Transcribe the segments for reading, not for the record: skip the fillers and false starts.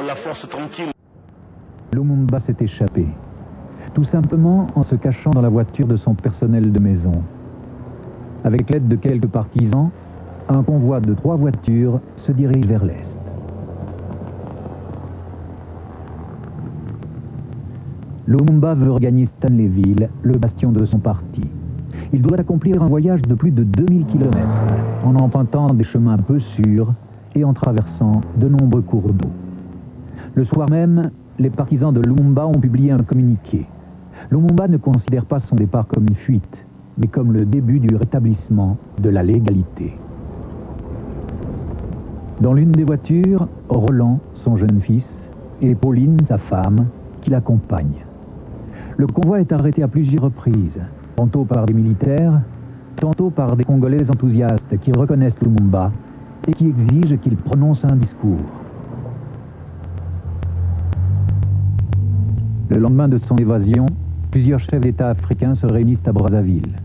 la force tranquille. Lumumba s'est échappé, tout simplement en se cachant dans la voiture de son personnel de maison. Avec l'aide de quelques partisans, un convoi de 3 voitures se dirige vers l'est. Lumumba veut regagner Stanleyville, le bastion de son parti. Il doit accomplir un voyage de plus de 2000 km, en empruntant des chemins peu sûrs et en traversant de nombreux cours d'eau. Le soir même, les partisans de Lumumba ont publié un communiqué. Lumumba ne considère pas son départ comme une fuite, mais comme le début du rétablissement de la légalité. Dans l'une des voitures, Roland, son jeune fils, et Pauline, sa femme, qui l'accompagnent. Le convoi est arrêté à plusieurs reprises, tantôt par des militaires, tantôt par des Congolais enthousiastes qui reconnaissent Lumumba et qui exigent qu'il prononce un discours. Le lendemain de son évasion, plusieurs chefs d'État africains se réunissent à Brazzaville.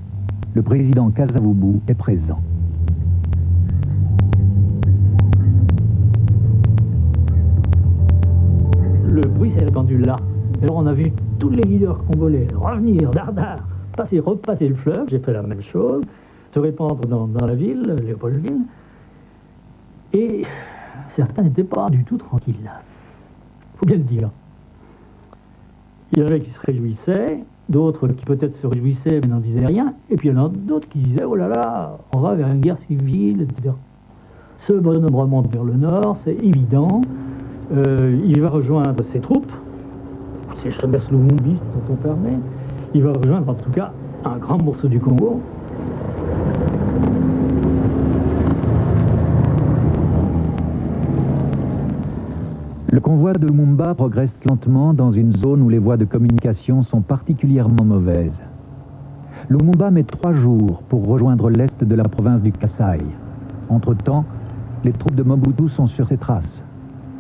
Le président Kasavubu est présent. Le bruit s'est répandu là. Et alors on a vu tous les leaders congolais revenir, dardard, repasser le fleuve, j'ai fait la même chose, se répandre dans la ville, Léopoldville. Et certains n'étaient pas du tout tranquilles là. Faut bien le dire. Il y en avait qui se réjouissaient, d'autres qui peut-être se réjouissaient mais n'en disaient rien, et puis il y en a d'autres qui disaient oh là là, on va vers une guerre civile, etc. Ce bonhomme remonte vers le nord, c'est évident. Il va rejoindre ses troupes, ces jeunesse lumumbistes dont on permet. Il va rejoindre en tout cas un grand morceau du Congo. Le convoi de Lumumba progresse lentement dans une zone où les voies de communication sont particulièrement mauvaises. Lumumba met 3 jours pour rejoindre l'est de la province du Kasaï. Entre-temps, les troupes de Mobutu sont sur ses traces.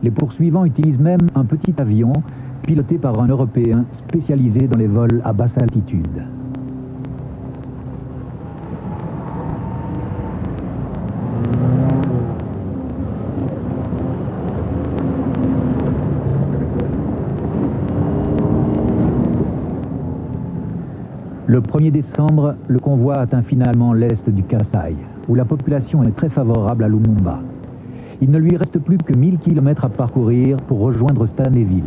Les poursuivants utilisent même un petit avion piloté par un Européen spécialisé dans les vols à basse altitude. Le 1er décembre, le convoi atteint finalement l'est du Kasaï, où la population est très favorable à Lumumba. Il ne lui reste plus que 1000 km à parcourir pour rejoindre Stanleyville.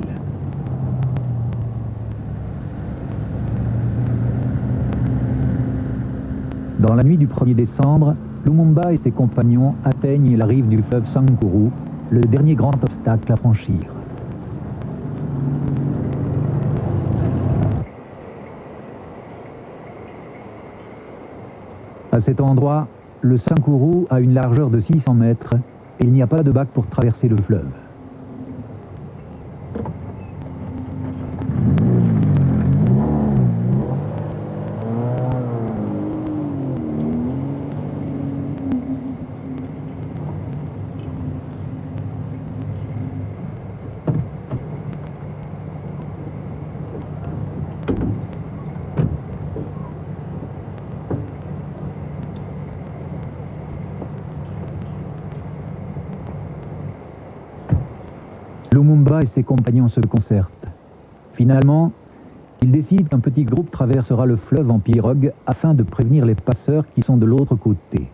Dans la nuit du 1er décembre, Lumumba et ses compagnons atteignent la rive du fleuve Sankuru, le dernier grand obstacle à franchir. À cet endroit, le Sankuru a une largeur de 600 mètres et il n'y a pas de bac pour traverser le fleuve. Lumumba et ses compagnons se concertent. Finalement, ils décident qu'un petit groupe traversera le fleuve en pirogue afin de prévenir les passeurs qui sont de l'autre côté.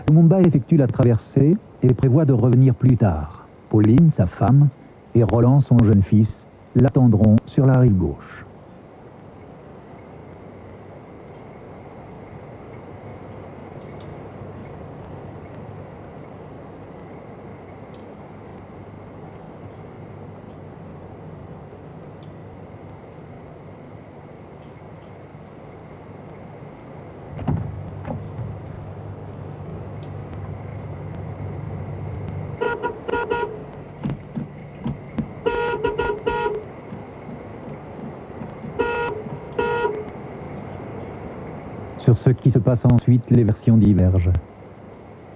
Lumumba effectue la traversée et prévoit de revenir plus tard. Pauline, sa femme, et Roland, son jeune fils, l'attendront sur la rive gauche. Sur ce qui se passe ensuite, les versions divergent.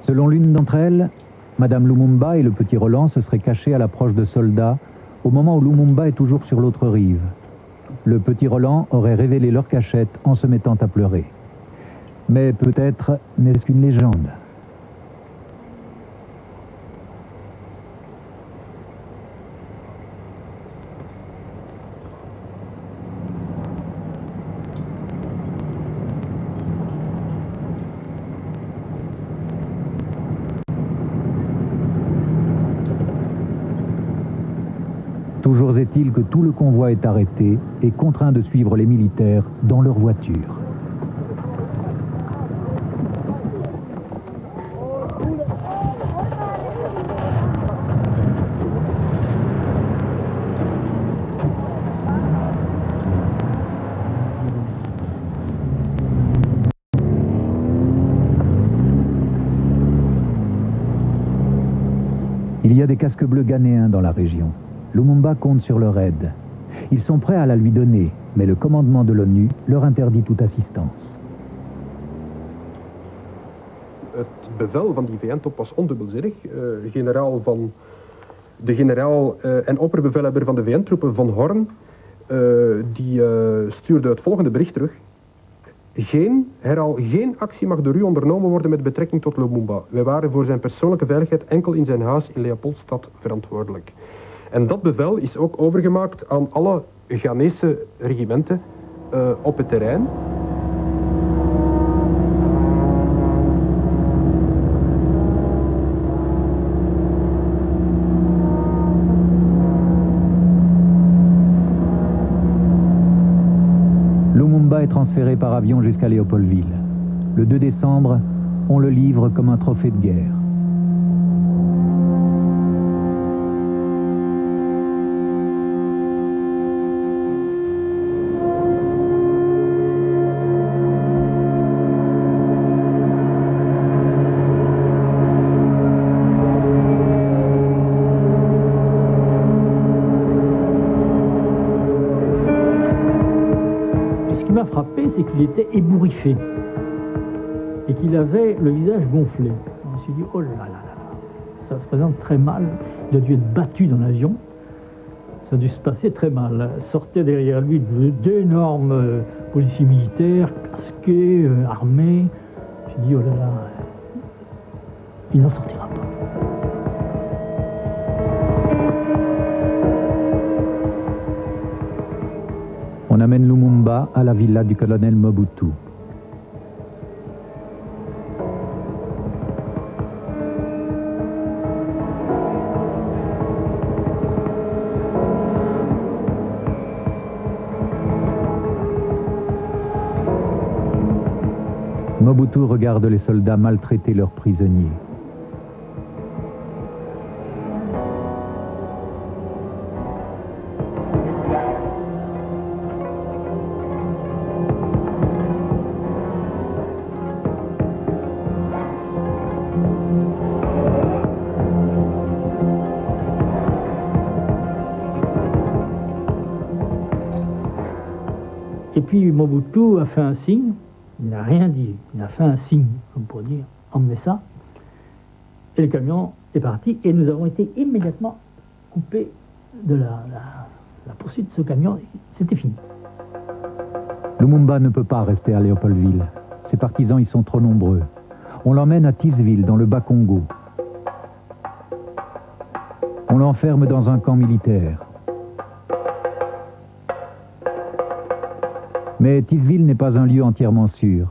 Selon l'une d'entre elles, Madame Lumumba et le petit Roland se seraient cachés à l'approche de soldats au moment où Lumumba est toujours sur l'autre rive. Le petit Roland aurait révélé leur cachette en se mettant à pleurer. Mais peut-être n'est-ce qu'une légende. Toujours est-il que tout le convoi est arrêté et contraint de suivre les militaires dans leur voiture. Il y a des casques bleus ghanéens dans la région. Lumumba compte sur leur aide. Ils sont prêts à la lui donner, mais le commandement de l'ONU leur interdit toute assistance. Het bevel van die VN-top was ondubbelzinnig. De generaal en opperbevelhebber van de VN-troepen, Von Horn, die stuurde het volgende bericht terug. Geen actie mag door u ondernomen worden met betrekking tot Lumumba. Wij waren voor zijn persoonlijke veiligheid enkel in zijn huis in Leopoldstad verantwoordelijk. En dat bevel is ook overgemaakt aan alle Ghanese regimenten op het terrein. Lumumba est transféré par avion jusqu'à Léopoldville. Le 2 décembre, on le livre comme un trophée de guerre. Ce qui m'a frappé, c'est qu'il était ébouriffé et qu'il avait le visage gonflé. On s'est dit, oh là là là, ça se présente très mal. Il a dû être battu dans l'avion. Ça a dû se passer très mal. Sortait derrière lui d'énormes policiers militaires, casqués, armés. J'ai dit, oh là là, il n'en sortira pas. On amène Lumumba à la villa du colonel Mobutu. Mobutu regarde les soldats maltraiter leurs prisonniers. Et puis Mobutu a fait un signe, il n'a rien dit, il a fait un signe, comme pour dire, emmenez ça. Et le camion est parti et nous avons été immédiatement coupés de la poursuite de ce camion, c'était fini. Lumumba ne peut pas rester à Léopoldville. Ses partisans y sont trop nombreux. On l'emmène à Tisville, dans le Bas-Congo. On l'enferme dans un camp militaire. Mais Tisville n'est pas un lieu entièrement sûr.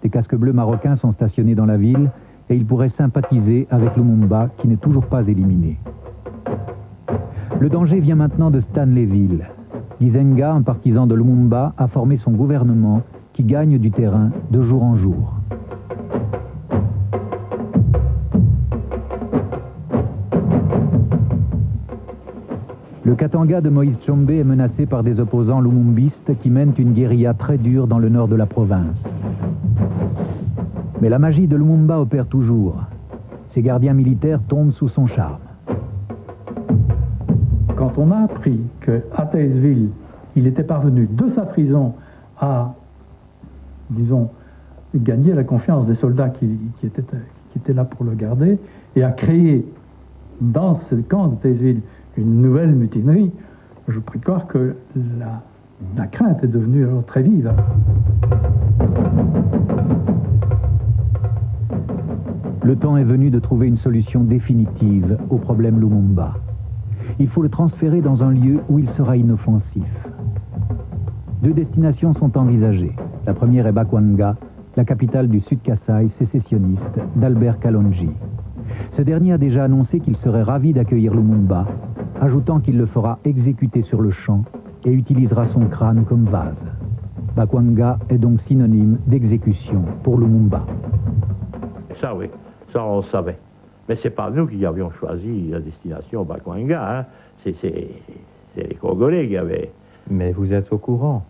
Des casques bleus marocains sont stationnés dans la ville et ils pourraient sympathiser avec Lumumba qui n'est toujours pas éliminé. Le danger vient maintenant de Stanleyville. Gizenga, un partisan de Lumumba, a formé son gouvernement qui gagne du terrain de jour en jour. Le Katanga de Moïse Tshombe est menacé par des opposants lumumbistes qui mènent une guérilla très dure dans le nord de la province. Mais la magie de Lumumba opère toujours. Ses gardiens militaires tombent sous son charme. Quand on a appris qu'à Taïsville, il était parvenu de sa prison à, disons, gagner la confiance des soldats qui étaient là pour le garder et à créer dans ce camp de Taïsville une nouvelle mutinerie, je prie croire que la crainte est devenue alors très vive. Le temps est venu de trouver une solution définitive au problème Lumumba. Il faut le transférer dans un lieu où il sera inoffensif. Deux destinations sont envisagées. La première est Bakwanga, la capitale du Sud-Kasaï sécessionniste d'Albert Kalonji. Ce dernier a déjà annoncé qu'il serait ravi d'accueillir Lumumba, ajoutant qu'il le fera exécuter sur le champ et utilisera son crâne comme vase. Bakwanga est donc synonyme d'exécution pour Lumumba. Ça oui, ça on le savait. Mais c'est pas nous qui avions choisi la destination Bakwanga, hein. C'est les Congolais qui avaient. Mais vous êtes au courant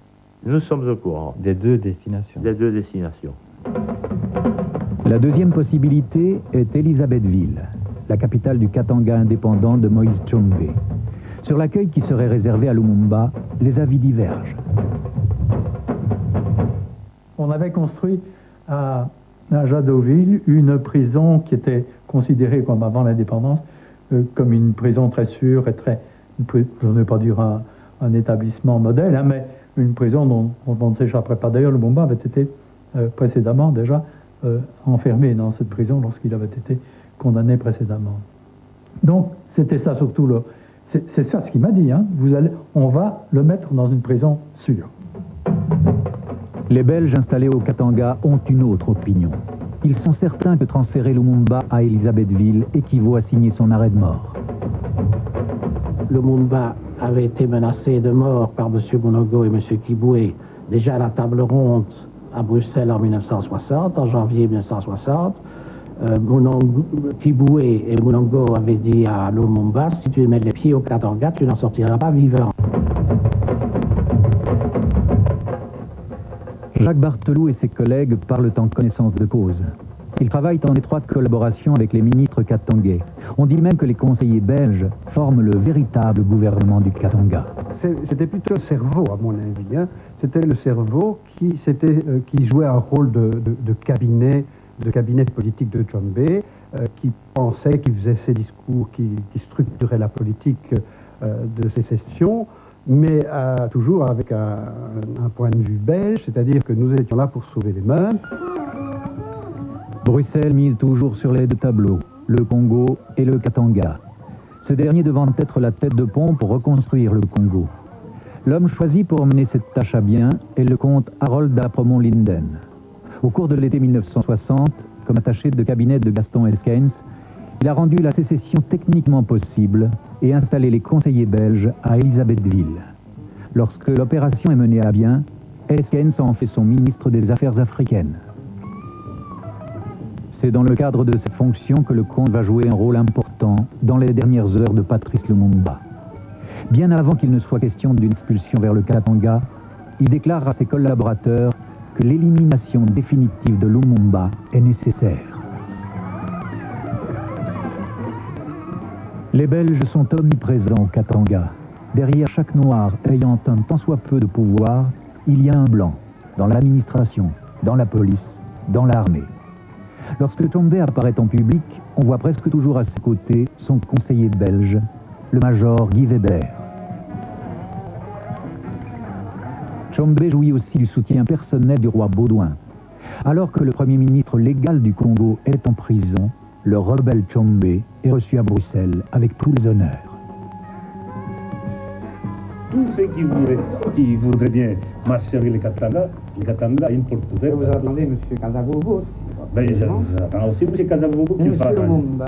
Nous sommes au courant des deux destinations. des deux destinations. La deuxième possibilité est Elisabethville, la capitale du Katanga indépendant de Moïse Tshombe. Sur l'accueil qui serait réservé à Lumumba, les avis divergent. On avait construit à Jadotville une prison qui était considérée comme avant l'indépendance comme une prison très sûre et très, je ne vais pas dire un établissement modèle, hein, mais une prison dont on ne s'échapperait pas. D'ailleurs, Lumumba avait été précédemment déjà enfermé dans cette prison lorsqu'il avait été condamné précédemment. Donc, c'était ça surtout là. C'est ça ce qu'il m'a dit, hein. On va le mettre dans une prison sûre. Les Belges installés au Katanga ont une autre opinion. Ils sont certains que transférer Lumumba à Elisabethville équivaut à signer son arrêt de mort. Lumumba avait été menacé de mort par M. Munogo et M. Kiboué déjà à la table ronde à Bruxelles en 1960, en janvier 1960. Kiboué et Munogo avaient dit à Lumumba, si tu mets les pieds au Katanga, tu n'en sortiras pas vivant. Jacques Barthelou et ses collègues parlent en connaissance de cause. Ils travaillent en étroite collaboration avec les ministres katangais. On dit même que les conseillers belges forment le véritable gouvernement du Katanga. C'était plutôt le cerveau, à mon avis. Hein. C'était le cerveau qui jouait un rôle de cabinet politique de Tshombe, qui pensait, qui faisait ses discours, qui structurait la politique de sécession, mais toujours avec un point de vue belge, c'est-à-dire que nous étions là pour sauver les mœurs. Bruxelles mise toujours sur les deux tableaux, le Congo et le Katanga. Ce dernier devant être la tête de pont pour reconstruire le Congo. L'homme choisi pour mener cette tâche à bien est le comte Harold d'Apremont-Linden. Au cours de l'été 1960, comme attaché de cabinet de Gaston Eskens, il a rendu la sécession techniquement possible et installé les conseillers belges à Elisabethville. Lorsque l'opération est menée à bien, Eskens en fait son ministre des Affaires africaines. C'est dans le cadre de cette fonction que le comte va jouer un rôle important dans les dernières heures de Patrice Lumumba. Bien avant qu'il ne soit question d'une expulsion vers le Katanga, il déclare à ses collaborateurs que l'élimination définitive de Lumumba est nécessaire. Les Belges sont omniprésents au Katanga. Derrière chaque noir ayant un tant soit peu de pouvoir, il y a un blanc, dans l'administration, dans la police, dans l'armée. Lorsque Tshombe apparaît en public, on voit presque toujours à ses côtés son conseiller belge, le major Guy Weber. Tshombe jouit aussi du soutien personnel du roi Baudouin. Alors que le premier ministre légal du Congo est en prison, le rebelle Tshombe est reçu à Bruxelles avec tous les honneurs. Tous ceux qui voudraient bien marcher avec le Katanga a une porte ouverte. Vous attendez M. Kasavubu aussi. Ben, j'attends aussi M. Kasavubu qui fera. Lumumba.